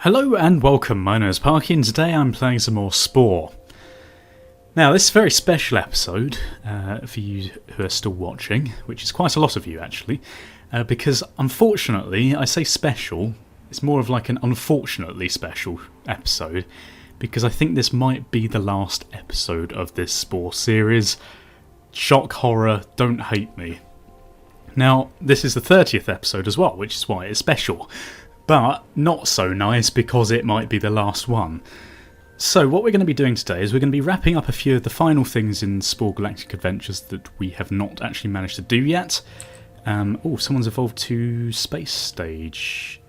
Hello and welcome, my name is Parky and today I'm playing some more Spore. Now this is a very special episode for you who are still watching, which is quite a lot of you actually, because unfortunately, I say special, it's more of like an unfortunately special episode, because I think this might be the last episode of this Spore series. Shock horror, don't hate me. Now this is the 30th episode as well, which is why it's special. But not so nice because it might be the last one. So what we're going to be doing today is we're going to be wrapping up a few of the final things in Spore Galactic Adventures that we have not actually managed to do yet. Oh, someone's evolved to space stage.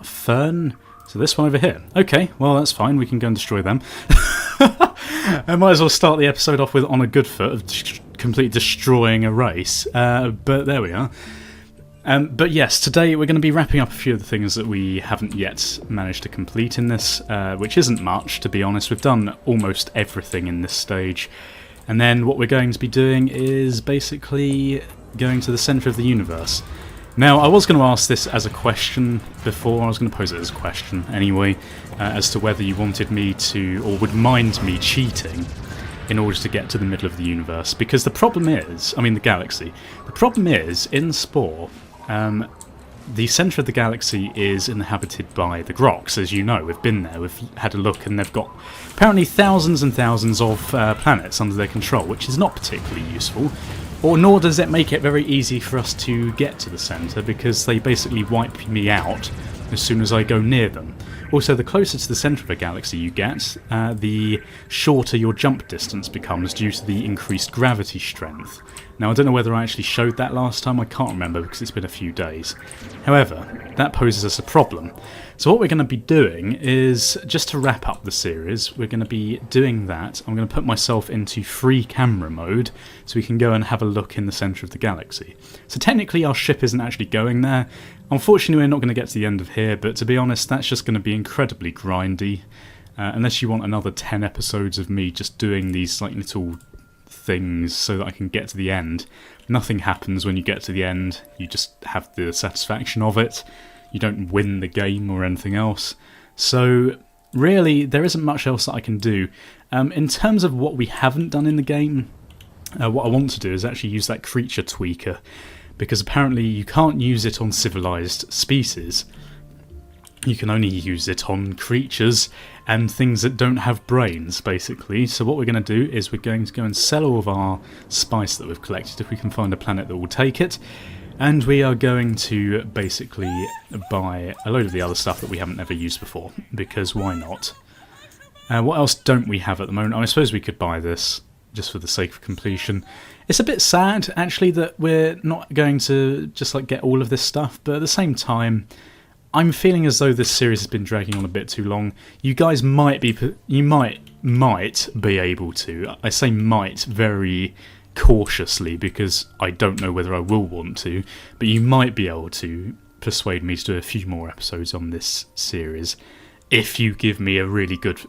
Fern? So this one over here. Okay, well that's fine, we can go and destroy them. I might as well start the episode off with on a good foot of completely destroying a race. But there we are. But yes, today we're going to be wrapping up a few of the things that we haven't yet managed to complete in this, which isn't much, to be honest. We've done almost everything in this stage. And then what we're going to be doing is basically going to the centre of the universe. Now, I was going to ask this as a question before, I was going to pose it as a question anyway, as to whether you wanted me to, or would mind me cheating in order to get to the middle of the universe. Because the problem is, the galaxy, the problem is, in Spore, the centre of the galaxy is inhabited by the Groks, as you know. We've been there, we've had a look, and they've got apparently thousands and thousands of planets under their control, which is not particularly useful, or nor does it make it very easy for us to get to the centre, because they basically wipe me out as soon as I go near them. Also, the closer to the centre of a galaxy you get, the shorter your jump distance becomes due to the increased gravity strength. Now, I don't know whether I actually showed that last time, I can't remember because it's been a few days. However, that poses us a problem. So what we're going to be doing is, just to wrap up the series, we're going to be doing that. I'm going to put myself into free camera mode so we can go and have a look in the centre of the galaxy. So technically our ship isn't actually going there. Unfortunately, we're not going to get to the end of here, but to be honest, that's just going to be incredibly grindy. Unless you want another 10 episodes of me just doing these like little things so that I can get to the end. Nothing happens when you get to the end, you just have the satisfaction of it. You don't win the game or anything else. So really, there isn't much else that I can do. In terms of what we haven't done in the game, what I want to do is actually use that creature tweaker, because apparently you can't use it on civilized species. You can only use it on creatures and things that don't have brains, basically. So what we're going to do is we're going to go and sell all of our spice that we've collected, if we can find a planet that will take it. And we are going to basically buy a load of the other stuff that we haven't ever used before, because why not? What else don't we have at the moment? I suppose we could buy this, just for the sake of completion. It's a bit sad, actually, that we're not going to just like get all of this stuff, but at the same time, I'm feeling as though this series has been dragging on a bit too long. You guys might be able to. I say might very cautiously because I don't know whether I will want to, but you might be able to persuade me to do a few more episodes on this series if you give me a really good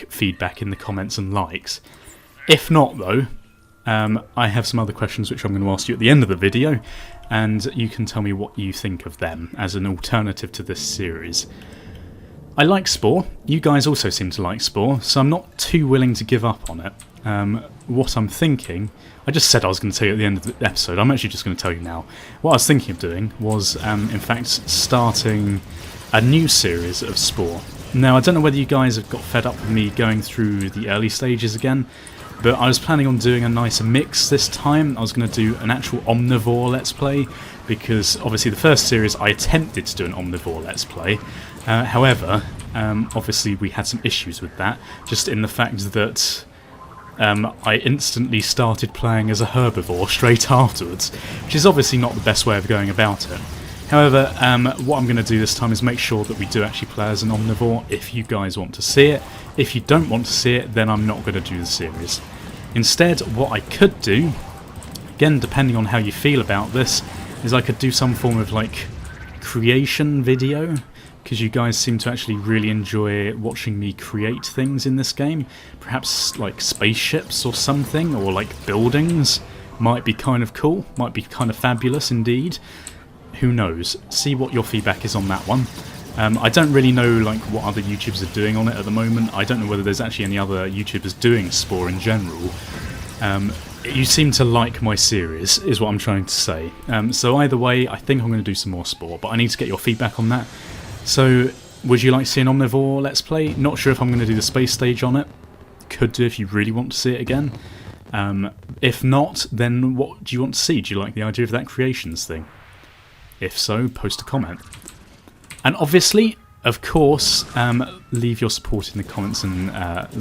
feedback in the comments and likes. If not, though, I have some other questions which I'm going to ask you at the end of the video, and you can tell me what you think of them as an alternative to this series. I like Spore, you guys also seem to like Spore, so I'm not too willing to give up on it. What I'm thinking, I just said I was going to tell you at the end of the episode, I'm actually just going to tell you now. What I was thinking of doing was, in fact, starting a new series of Spore. Now, I don't know whether you guys have got fed up with me going through the early stages again, but I was planning on doing a nicer mix this time. I was going to do an actual Omnivore Let's Play, because obviously the first series I attempted to do an Omnivore Let's Play. However, obviously we had some issues with that, just in the fact that I instantly started playing as a herbivore straight afterwards, which is obviously not the best way of going about it. However, what I'm going to do this time is make sure that we do actually play as an omnivore if you guys want to see it. If you don't want to see it, then I'm not going to do the series. Instead, what I could do, again depending on how you feel about this, is I could do some form of creation video, because you guys seem to actually really enjoy watching me create things in this game. Perhaps spaceships or something, or buildings might be kind of cool, might be kind of fabulous indeed. Who knows? See what your feedback is on that one. I don't really know like what other YouTubers are doing on it at the moment. I don't know whether there's actually any other YouTubers doing Spore in general. You seem to like my series, is what I'm trying to say. So either way, I think I'm going to do some more Spore, but I need to get your feedback on that. So, would you like to see an Omnivore Let's Play? Not sure if I'm going to do the space stage on it. Could do if you really want to see it again. If not, then what do you want to see? Do you like the idea of that creations thing? If so, post a comment. And obviously, of course, leave your support in the comments and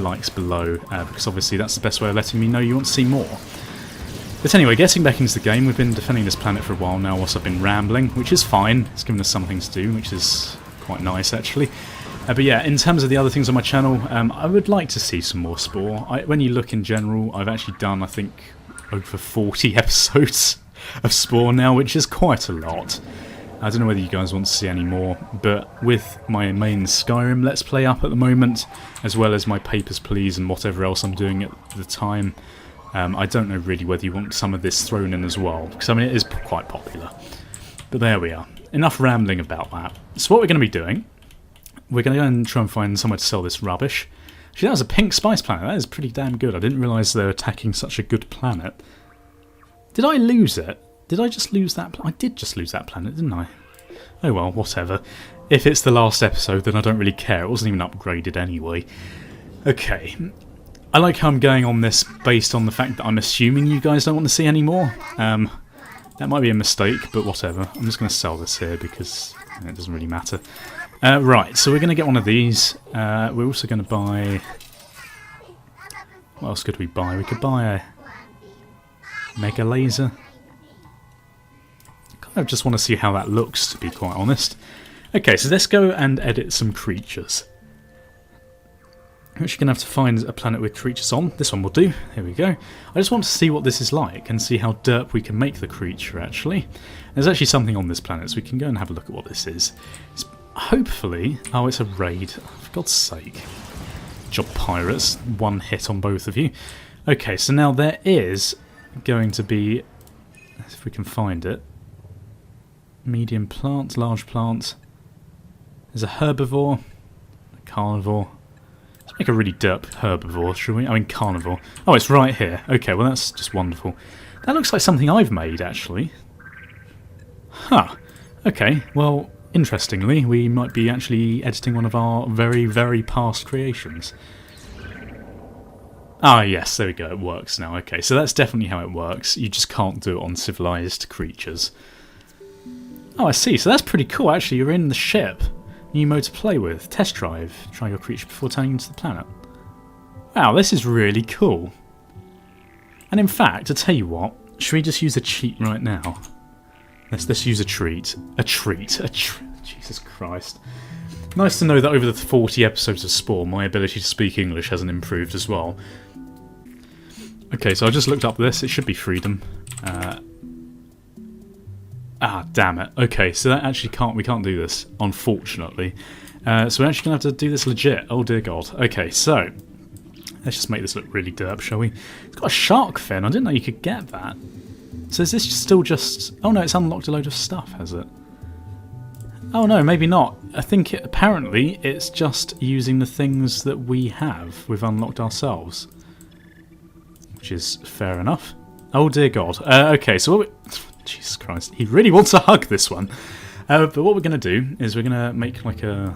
likes below, because obviously that's the best way of letting me know you want to see more. But anyway, getting back into the game, we've been defending this planet for a while now whilst I've been rambling, which is fine. It's given us something to do, which is quite nice actually. But yeah, in terms of the other things on my channel, I would like to see some more Spore. When you look in general, I've actually done, I think, over 40 episodes of Spore now, which is quite a lot. I don't know whether you guys want to see any more, but with my main Skyrim Let's Play up at the moment, as well as my Papers, Please and whatever else I'm doing at the time, I don't know really whether you want some of this thrown in as well, because I mean it is quite popular. But there we are. Enough rambling about that. So what we're going to be doing, we're going to go and try and find somewhere to sell this rubbish. Actually, that was a pink spice planet. That is pretty damn good. I didn't realise they were attacking such a good planet. Did I lose it? Did I just lose that planet? I did just lose that planet, didn't I? Oh well, whatever. If it's the last episode, then I don't really care. It wasn't even upgraded anyway. Okay. I like how I'm going on this based on the fact that I'm assuming you guys don't want to see any more. That might be a mistake, but whatever. I'm just going to sell this here because it doesn't really matter. Right, so we're going to get one of these. We're also going to buy... What else could we buy? We could buy a Mega Laser. I just want to see how that looks, to be quite honest. Okay, so let's go and edit some creatures. We're actually going to have to find a planet with creatures on. This one will do. Here we go. I just want to see what this is like and see how derp we can make the creature, actually. There's actually something on this planet, so we can go and have a look at what this is. It's hopefully... Oh, it's a raid. For God's sake. Job pirates. One hit on both of you. Okay, so now there is going to be... If we can find it. Medium plant, large plant. There's a herbivore, a carnivore. Let's make a really derp herbivore, shall we? I mean carnivore. Oh, it's right here. Okay, well that's just wonderful. That looks like something I've made, actually. Huh. Okay, well, interestingly, we might be actually editing one of our very, very past creations. Ah, yes, there we go, it works now. Okay, so that's definitely how it works. You just can't do it on civilized creatures. Oh, I see. So that's pretty cool, actually. You're in the ship. New mode to play with. Test drive. Try your creature before turning into the planet. Wow, this is really cool. And in fact, I tell you what, should we just use a cheat right now? Let's use a treat. A treat. Jesus Christ. Nice to know that over the 40 episodes of Spore, my ability to speak English hasn't improved as well. Okay, so I just looked up this. It should be freedom. Ah, damn it. Okay, so that actually we can't do this, unfortunately. So we're actually going to have to do this legit. Oh dear God. Okay, so let's just make this look really derp, shall we? It's got a shark fin. I didn't know you could get that. So is this still just... Oh no, it's unlocked a load of stuff, has it? Oh no, maybe not. I think apparently it's just using the things that we have. We've unlocked ourselves. Which is fair enough. Oh dear God. Okay, so what Jesus Christ, he really wants a hug, this one. But what we're going to do is we're going to make like a...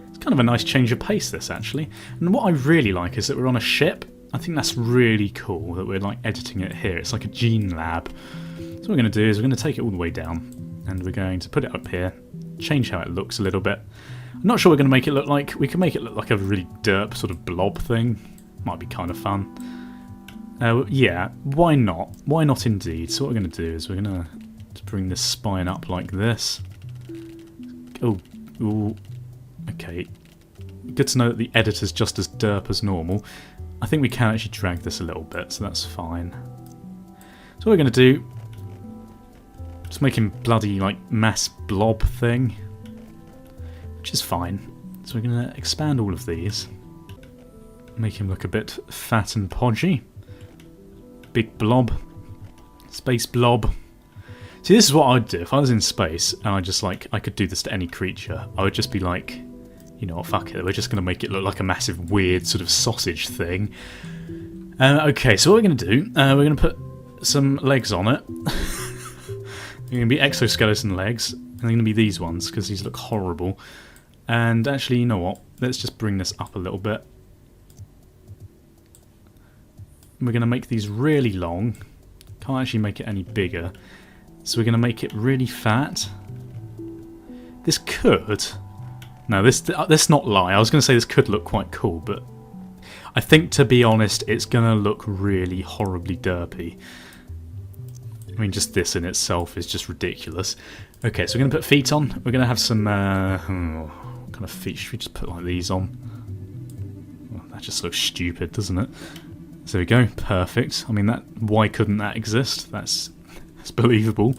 It's kind of a nice change of pace, this, actually. And what I really like is that we're on a ship. I think that's really cool that we're like editing it here. It's like a gene lab. So what we're going to do is we're going to take it all the way down. And we're going to put it up here. Change how it looks a little bit. I'm not sure we're going to make it look like... We can make it look like a really derp sort of blob thing. Might be kind of fun. Yeah, why not? Why not indeed? So what we're going to do is we're going to bring this spine up like this. Oh, ooh, okay. Good to know that the editor's just as derp as normal. I think we can actually drag this a little bit, so that's fine. So what we're going to do... Just make him bloody, like, mass blob thing. Which is fine. So we're going to expand all of these. Make him look a bit fat and podgy. Big blob. Space blob. See, this is what I'd do if I was in space and I just like I could do this to any creature. I would just be like, you know what, fuck it. We're just going to make it look like a massive weird sort of sausage thing. Okay, so what we're going to do, we're going to put some legs on it. They're going to be exoskeleton legs, and they're going to be these ones because these look horrible. And actually, you know what? Let's just bring this up a little bit. We're going to make these really long. Can't actually make it any bigger. So we're going to make it really fat. This could... No, let's not lie. I was going to say this could look quite cool, but I think, to be honest, it's going to look really horribly derpy. I mean, just this in itself is just ridiculous. Okay, so we're going to put feet on. We're going to have some... what kind of feet should we just put like these on? Well, that just looks stupid, doesn't it? So there we go, perfect. I mean, why couldn't that exist? That's believable.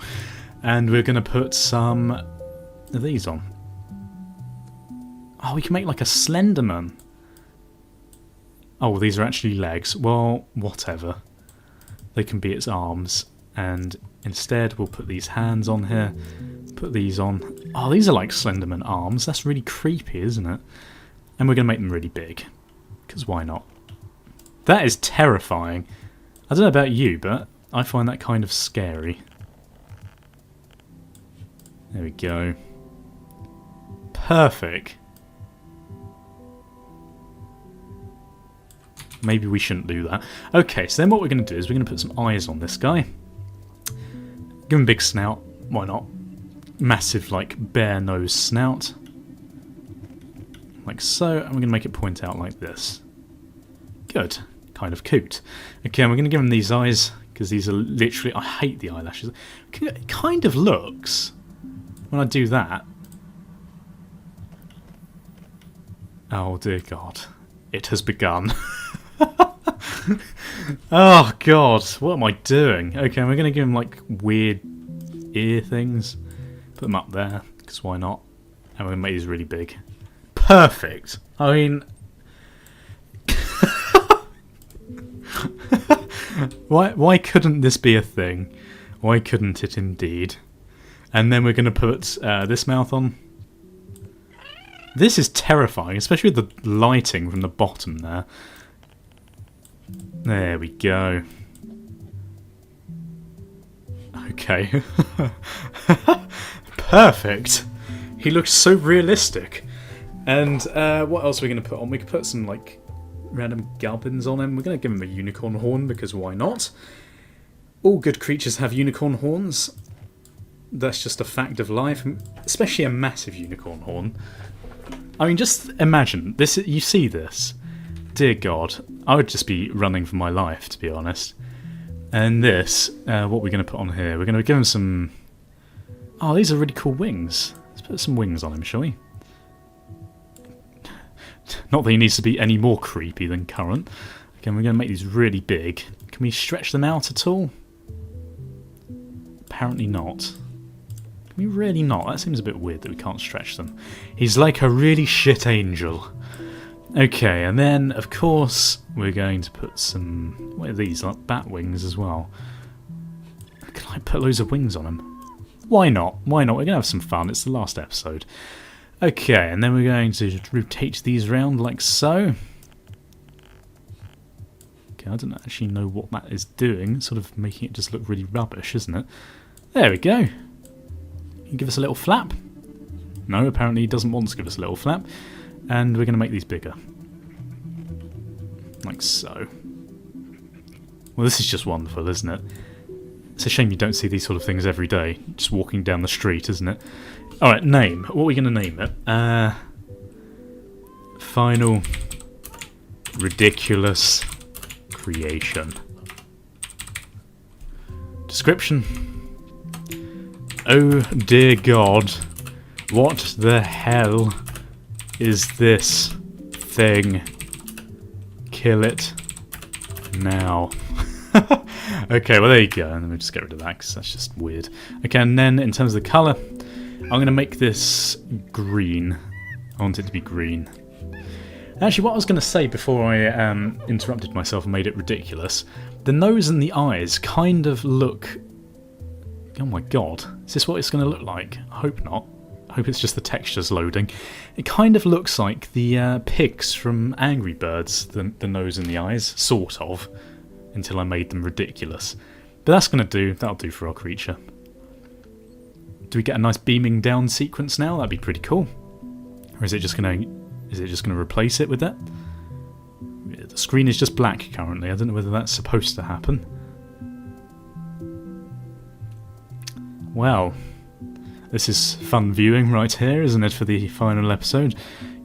And we're going to put some of these on. Oh, we can make like a Slenderman. Oh, well, these are actually legs. Well, whatever. They can be its arms. And instead, we'll put these hands on here. Put these on. Oh, these are like Slenderman arms. That's really creepy, isn't it? And we're going to make them really big. Because why not? That is terrifying. I don't know about you, but I find that kind of scary. There we go. Perfect. Maybe we shouldn't do that. Okay, so then what we're going to do is we're going to put some eyes on this guy. Give him a big snout. Why not? Massive, like, bare nose snout. Like so, and we're going to make it point out like this. Good. Kind of cute. Okay, and we're going to give him these eyes, because these are literally... I hate the eyelashes. It kind of looks, when I do that... Oh dear God. It has begun. Oh God, what am I doing? Okay, we're going to give him like weird ear things. Put them up there, because why not? And we're going to make these really big. Perfect! I mean... Why couldn't this be a thing? Why couldn't it indeed? And then we're going to put this mouth on. This is terrifying, especially with the lighting from the bottom there. There we go. Okay. Perfect. He looks so realistic. And what else are we going to put on? We could put some like random gubbins on him. We're going to give him a unicorn horn because why not? All good creatures have unicorn horns. That's just a fact of life, especially a massive unicorn horn. I mean, just imagine this. You see this? Dear God, I would just be running for my life, to be honest. And this, what we're going to put on here? We're going to give him some... Oh, these are really cool wings. Let's put some wings on him, shall we? Not that he needs to be any more creepy than current. Again, we're going to make these really big. Can we stretch them out at all? Apparently not. Can we really not? That seems a bit weird that we can't stretch them. He's like a really shit angel. Okay, and then, of course, we're going to put some... What are these? Like bat wings as well. Can I put loads of wings on him? Why not? Why not? We're going to have some fun. It's the last episode. Okay, and then we're going to rotate these around like so. Okay, I don't actually know what that is doing. It's sort of making it just look really rubbish, isn't it? There we go. Can you give us a little flap? No, apparently he doesn't want to give us a little flap. And we're going to make these bigger. Like so. Well, this is just wonderful, isn't it? It's a shame you don't see these sort of things every day. Just walking down the street, isn't it? Alright, name. What are we going to name it? Final Ridiculous Creation. Description. Oh dear God. What the hell is this thing? Kill it now. Okay, well there you go, and then we'll just get rid of that because that's just weird. Okay, and then in terms of the colour, I'm going to make this green. I want it to be green. Actually, what I was going to say before I interrupted myself and made it ridiculous, the nose and the eyes kind of look Oh my god. Is this what it's going to look like? I hope not. I hope it's just the textures loading. It kind of looks like the pigs from Angry Birds, the nose and the eyes, sort of, until I made them ridiculous. But that's going to do. That'll do for our creature. Do we get a nice beaming down sequence now? That'd be pretty cool. Or is it just going to replace it with that? The screen is just black currently. I don't know whether that's supposed to happen. Well, this is fun viewing right here, isn't it, for the final episode?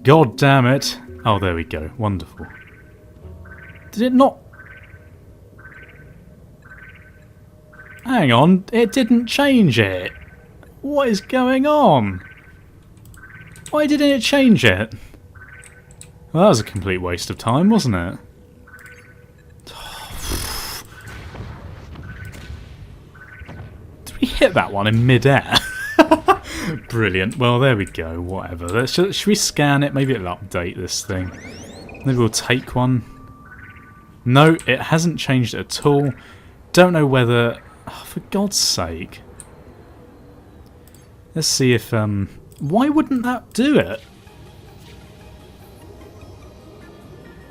God damn it! Oh, there we go. Wonderful. Did it not... Hang on, it didn't change it. What is going on? Why didn't it change it? Well, that was a complete waste of time, wasn't it? Did we hit that one in mid-air? Brilliant. Well, there we go. Whatever. Should we scan it? Maybe it'll update this thing. Maybe we'll take one. No, it hasn't changed it at all. Don't know whether... Oh, for God's sake. Let's see if... Why wouldn't that do it?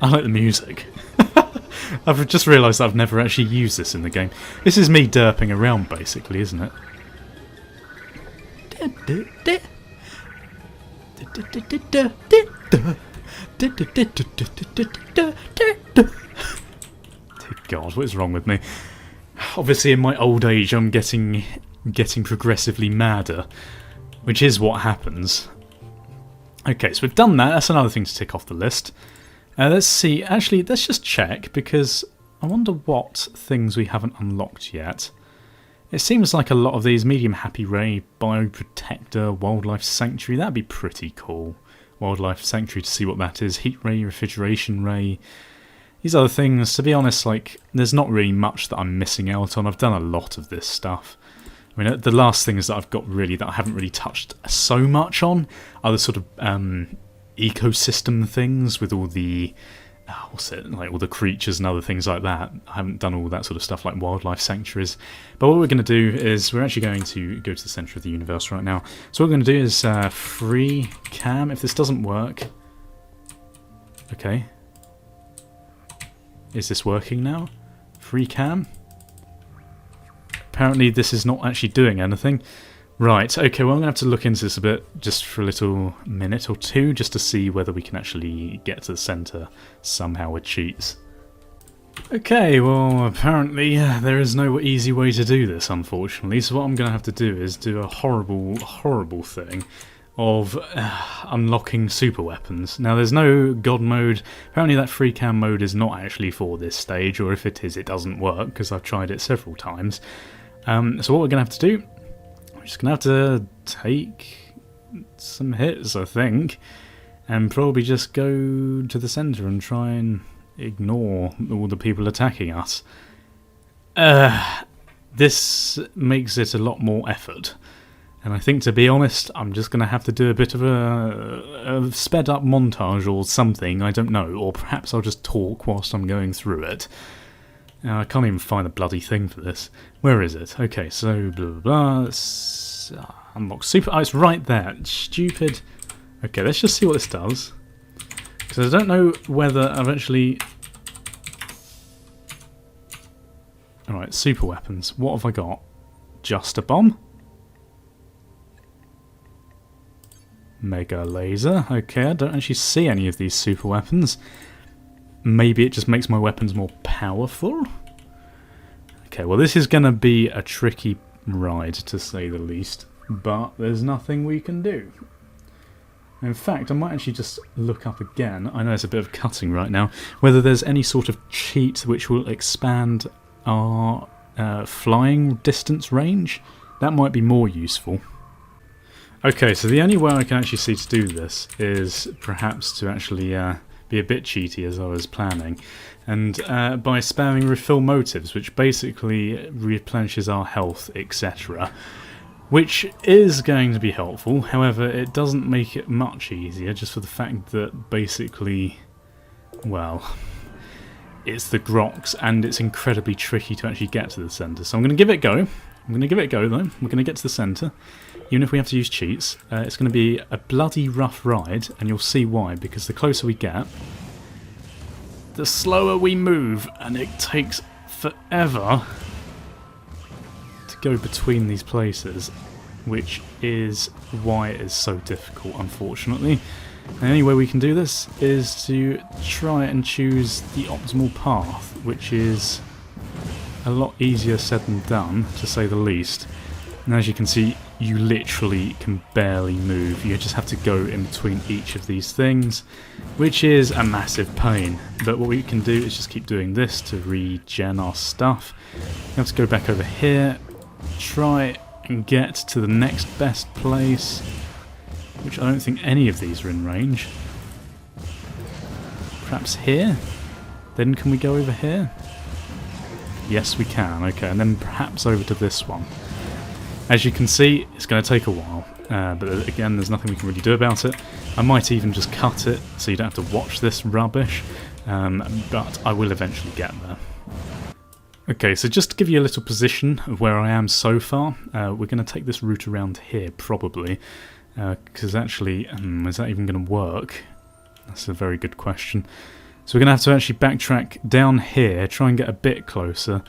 I like the music. I've just realised I've never actually used this in the game. This is me derping around, basically, isn't it? Dear God, what is wrong with me? Obviously, in my old age, I'm getting progressively madder, which is what happens. Okay, so we've done that. That's another thing to tick off the list. Let's see. Actually, let's just check, because I wonder what things we haven't unlocked yet. It seems like a lot of these medium happy ray, bioprotector, wildlife sanctuary. That'd be pretty cool. Wildlife sanctuary, to see what that is. Heat ray, refrigeration ray. These other things, to be honest, like, there's not really much that I'm missing out on. I've done a lot of this stuff. I mean, the last things that I've got really that I haven't really touched so much on are the sort of ecosystem things with all the all the creatures and other things like that. I haven't done all that sort of stuff like wildlife sanctuaries. But what we're going to do is we're actually going to go to the centre of the universe right now. So what we're going to do is free cam. If this doesn't work, okay. Is this working now? Free cam. Apparently this is not actually doing anything. Right, okay, well I'm going to have to look into this a bit, just for a little minute or two, just to see whether we can actually get to the centre somehow with cheats. Okay, well apparently there is no easy way to do this, unfortunately, so what I'm going to have to do is do a horrible, horrible thing of unlocking super weapons. Now there's no god mode. Apparently that free cam mode is not actually for this stage, or if it is, it doesn't work, because I've tried it several times. So what we're going to have to do, we're just going to have to take some hits, I think, and probably just go to the centre and try and ignore all the people attacking us. This makes it a lot more effort. And I think, to be honest, I'm just going to have to do a bit of a sped up montage or something, I don't know. Or perhaps I'll just talk whilst I'm going through it. I can't even find the bloody thing for this. Where is it? Okay, so blah blah blah. Let's unlock super. Oh, it's right there. Stupid. Okay, let's just see what this does. Because I don't know whether I've actually... Alright, super weapons. What have I got? Just a bomb? Mega laser. Okay, I don't actually see any of these super weapons. Maybe it just makes my weapons more powerful? Okay, well this is going to be a tricky ride, to say the least. But there's nothing we can do. In fact, I might actually just look up again. I know there's a bit of cutting right now. Whether there's any sort of cheat which will expand our flying distance range. That might be more useful. Okay, so the only way I can actually see to do this is perhaps to actually be a bit cheaty, as I was planning, and by spamming refill motives, which basically replenishes our health, etc., which is going to be helpful. However, it doesn't make it much easier, just for the fact that basically, well, it's the Grox, and it's incredibly tricky to actually get to the centre. So I'm going to give it a go. I'm going to give it a go though. We're going to get to the centre. Even if we have to use cheats, it's going to be a bloody rough ride, and you'll see why, because the closer we get, the slower we move, and it takes forever to go between these places, which is why it is so difficult, unfortunately. And the only way we can do this is to try and choose the optimal path, which is a lot easier said than done, to say the least. And as you can see, you literally can barely move. You just have to go in between each of these things, which is a massive pain. But what we can do is just keep doing this to regen our stuff. We have to go back over here, try and get to the next best place, which I don't think any of these are in range. Perhaps here? Then can we go over here? Yes, we can. Okay, and then perhaps over to this one. As you can see, it's going to take a while, but again, there's nothing we can really do about it. I might even just cut it so you don't have to watch this rubbish, but I will eventually get there. Okay, so just to give you a little position of where I am so far, we're going to take this route around here, probably, because actually, is that even going to work? That's a very good question. So we're going to have to actually backtrack down here, try and get a bit closer,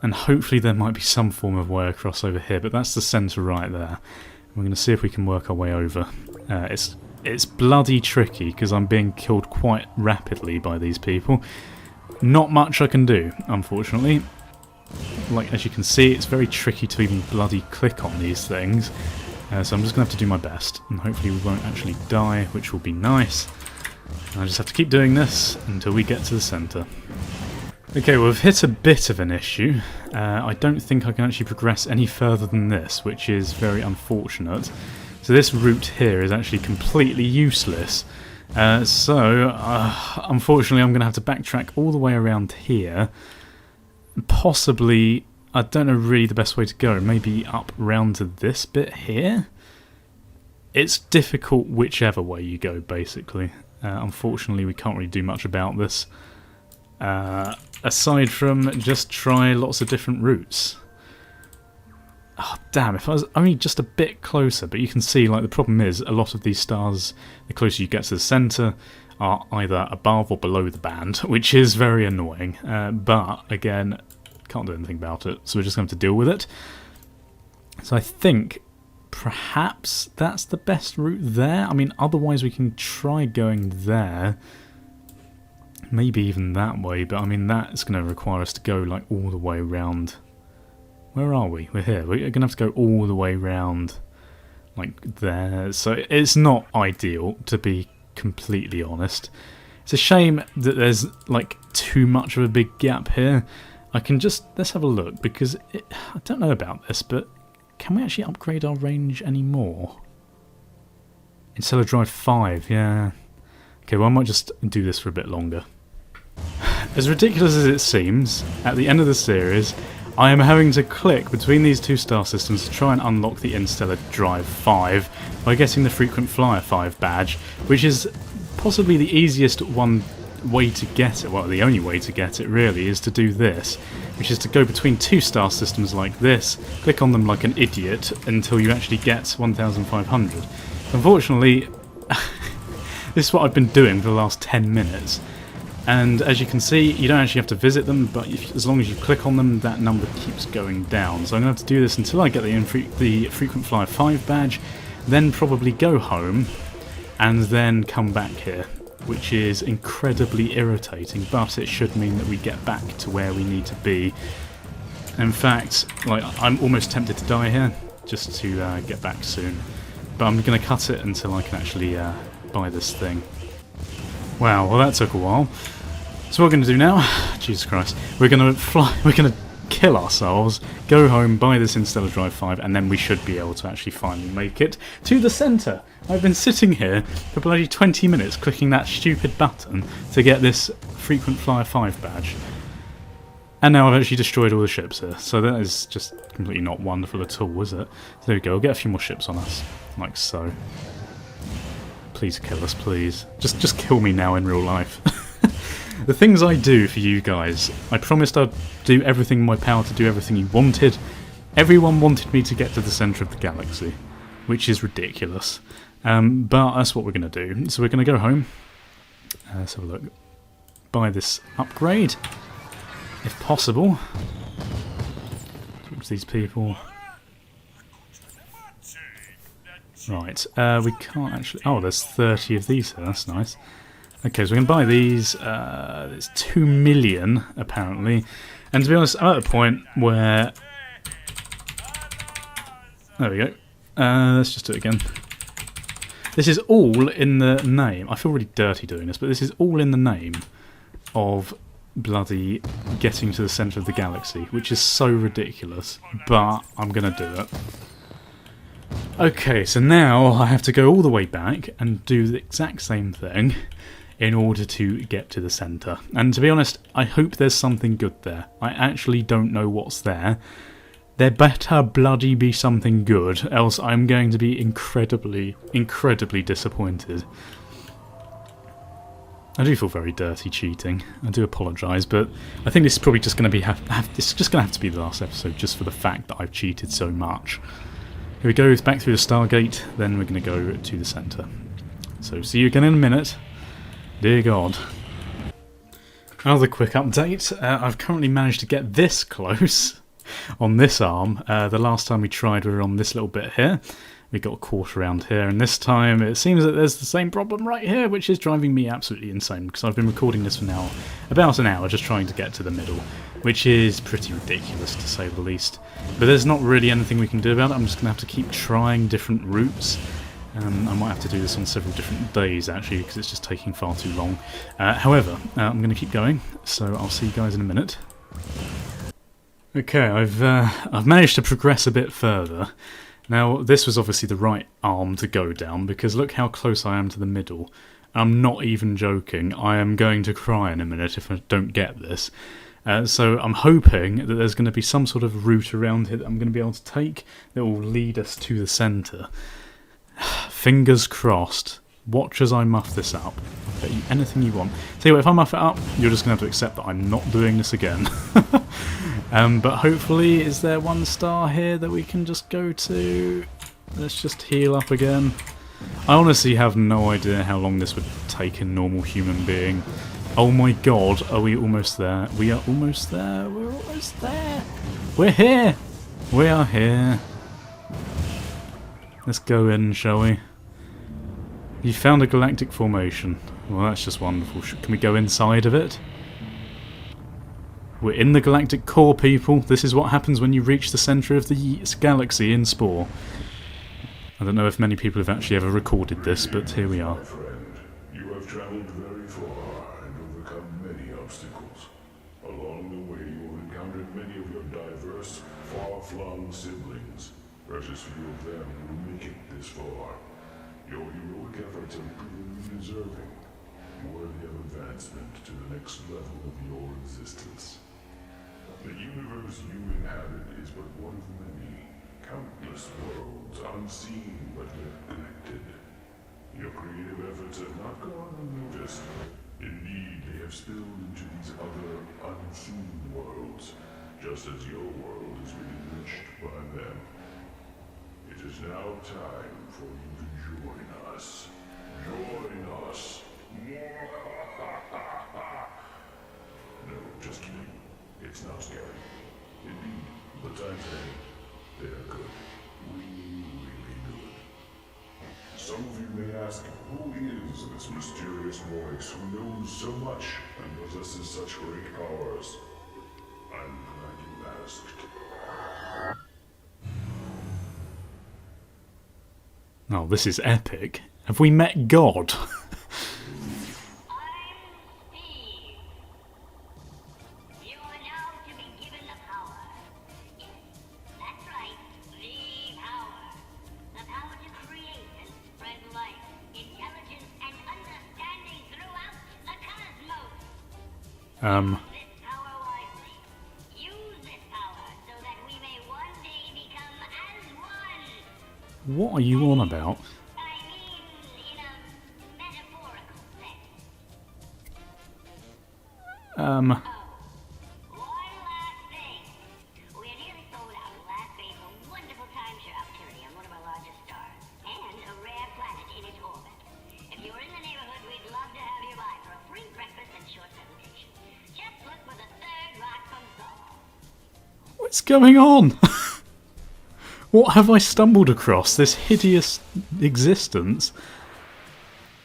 and hopefully there might be some form of way across over here, but that's the centre right there. We're going to see if we can work our way over. It's bloody tricky because I'm being killed quite rapidly by these people. Not much I can do, unfortunately. Like, as you can see, it's very tricky to even bloody click on these things. So I'm just going to have to do my best, and hopefully we won't actually die, which will be nice. And I just have to keep doing this until we get to the centre. Okay, well, we've hit a bit of an issue. I don't think I can actually progress any further than this, which is very unfortunate. So this route here is actually completely useless. Unfortunately, I'm going to have to backtrack all the way around here. Possibly, I don't know really the best way to go. Maybe up round to this bit here? It's difficult whichever way you go, basically. Unfortunately, we can't really do much about this. Aside from just try lots of different routes. Oh, damn, if I was only just a bit closer, but you can see, like, the problem is a lot of these stars, the closer you get to the centre, are either above or below the band, which is very annoying, but, again, can't do anything about it, so we're just going to have to deal with it. So I think perhaps that's the best route there. I mean, otherwise we can try going there. Maybe even that way, but I mean that's going to require us to go like all the way around. Where are we? We're here. We're going to have to go all the way around like there. So it's not ideal, to be completely honest. It's a shame that there's like too much of a big gap here. Let's have a look, because I don't know about this, but can we actually upgrade our range anymore? Instead of drive 5, yeah. Okay, well I might just do this for a bit longer. As ridiculous as it seems, at the end of the series, I am having to click between these two star systems to try and unlock the Interstellar Drive 5 by getting the Frequent Flyer 5 badge, which is possibly the easiest way to get it. Well, the only way to get it, really, is to do this, which is to go between two star systems like this, click on them like an idiot until you actually get 1,500. Unfortunately, this is what I've been doing for the last 10 minutes. And as you can see, you don't actually have to visit them, but as long as you click on them, that number keeps going down. So I'm going to have to do this until I get the Frequent Flyer 5 badge, then probably go home, and then come back here, which is incredibly irritating, but it should mean that we get back to where we need to be. In fact, like, I'm almost tempted to die here, just to get back soon. But I'm going to cut it until I can actually buy this thing. Wow, well that took a while. So what we're going to do now, Jesus Christ, we're going to kill ourselves, go home, buy this Interstellar Drive 5, and then we should be able to actually finally make it to the centre. I've been sitting here for bloody 20 minutes clicking that stupid button to get this Frequent Flyer 5 badge. And now I've actually destroyed all the ships here, so that is just completely not wonderful at all, is it? So there we go, we'll get a few more ships on us, like so. Please kill us, please. Just kill me now in real life. The things I do for you guys, I promised I'd do everything in my power to do everything you wanted, Everyone wanted me to get to the centre of the galaxy, which is ridiculous. But that's what we're going to do. So we're going to go home. Let's have a look. Buy this upgrade, if possible. Talk to these people. Right, we can't actually... Oh, there's 30 of these here, that's nice. Okay, so we can buy these. There's 2 million, apparently. And to be honest, I'm at a point where... There we go. Let's just do it again. This is all in the name. I feel really dirty doing this, but this is all in the name of bloody getting to the centre of the galaxy, which is so ridiculous. But I'm going to do it. Okay, so now I have to go all the way back and do the exact same thing in order to get to the centre. And to be honest, I hope there's something good there. I actually don't know what's there. There better bloody be something good, else I'm going to be incredibly, incredibly disappointed. I do feel very dirty cheating. I do apologise, but I think this is probably just going to be it's just going to have to be the last episode, just for the fact that I've cheated so much. Here we go, it's back through the Stargate, then we're going to go to the centre. So see you again in a minute. Dear God. Another quick update. I've currently managed to get this close on this arm. The last time we tried we were on this little bit here. We got caught around here, and this time it seems that there's the same problem right here, which is driving me absolutely insane, because I've been recording this for now about an hour just trying to get to the middle, which is pretty ridiculous to say the least. But there's not really anything we can do about it. I'm just going to have to keep trying different routes. I might have to do this on several different days actually, because it's just taking far too long. However, I'm going to keep going, so I'll see you guys in a minute. Okay, I've managed to progress a bit further. Now, this was obviously the right arm to go down, because look how close I am to the middle. I'm not even joking. I am going to cry in a minute if I don't get this. So I'm hoping that there's going to be some sort of route around here that I'm going to be able to take that will lead us to the centre. Fingers crossed. Watch as I muff this up. I'll bet you anything you want. Tell you what, if I muff it up, you're just going to have to accept that I'm not doing this again. But hopefully, is there one star here that we can just go to? Let's just heal up again. I honestly have no idea how long this would take a normal human being. Oh my god, are we almost there? We are almost there. We're almost there. We're here. We are here. Let's go in, shall we? You found a galactic formation. Well, that's just wonderful. Can we go inside of it? We're in the galactic core, people. This is what happens when you reach the centre of the galaxy in Spore. I don't know if many people have actually ever recorded this, but here we are. My friend, you have travelled very far and overcome many obstacles. Along the way, you have encountered many of your diverse, far-flung siblings. Precious few of them will make it this far. Your heroic efforts have proven deserving, worthy of advancement to the next level of your existence. The universe you inhabit is but one of many, countless worlds, unseen but yet connected. Your creative efforts have not gone unnoticed. Indeed, they have spilled into these other unseen worlds, just as your world is being enriched by them. It is now time for you to join us. Join us. No, just kidding. It's not scary. Indeed, the times ahead, they are good. Really good. Some of you may ask, who is this mysterious voice who knows so much and possesses such great powers? I'm glad you asked. Oh, this is epic. Have we met God? What are you on about? What's going on? What have I stumbled across? This hideous existence?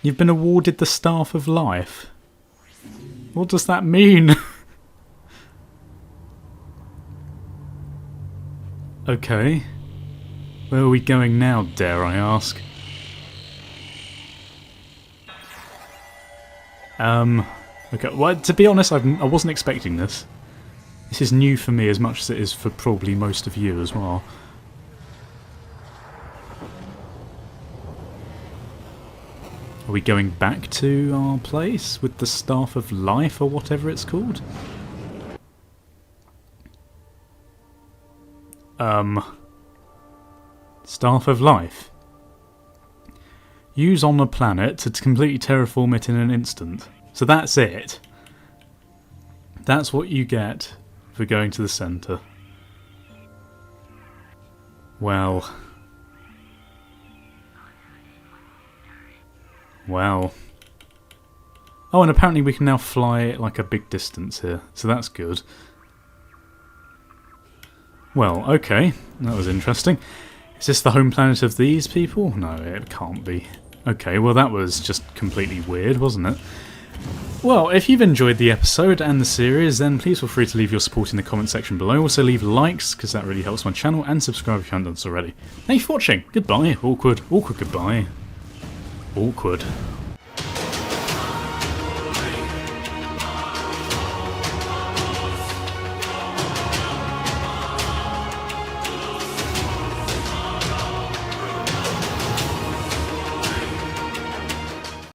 You've been awarded the Staff of Life. What does that mean? Okay. Where are we going now, dare I ask? Okay, well, to be honest, I wasn't expecting this. This is new for me as much as it is for probably most of you as well. Are we going back to our place with the Staff of Life or whatever it's called? Staff of Life. Use on a planet to completely terraform it in an instant. So that's it. That's what you get for going to the centre. Well. Well. Oh, and apparently we can now fly like a big distance here, so that's good. Well, okay, that was interesting. Is this the home planet of these people? No, it can't be. Okay, well that was just completely weird, wasn't it? Well, if you've enjoyed the episode and the series, then please feel free to leave your support in the comment section below. Also leave likes, because that really helps my channel, and subscribe if you haven't done so already. Thank you for watching. Goodbye. Awkward. Awkward goodbye. Awkward.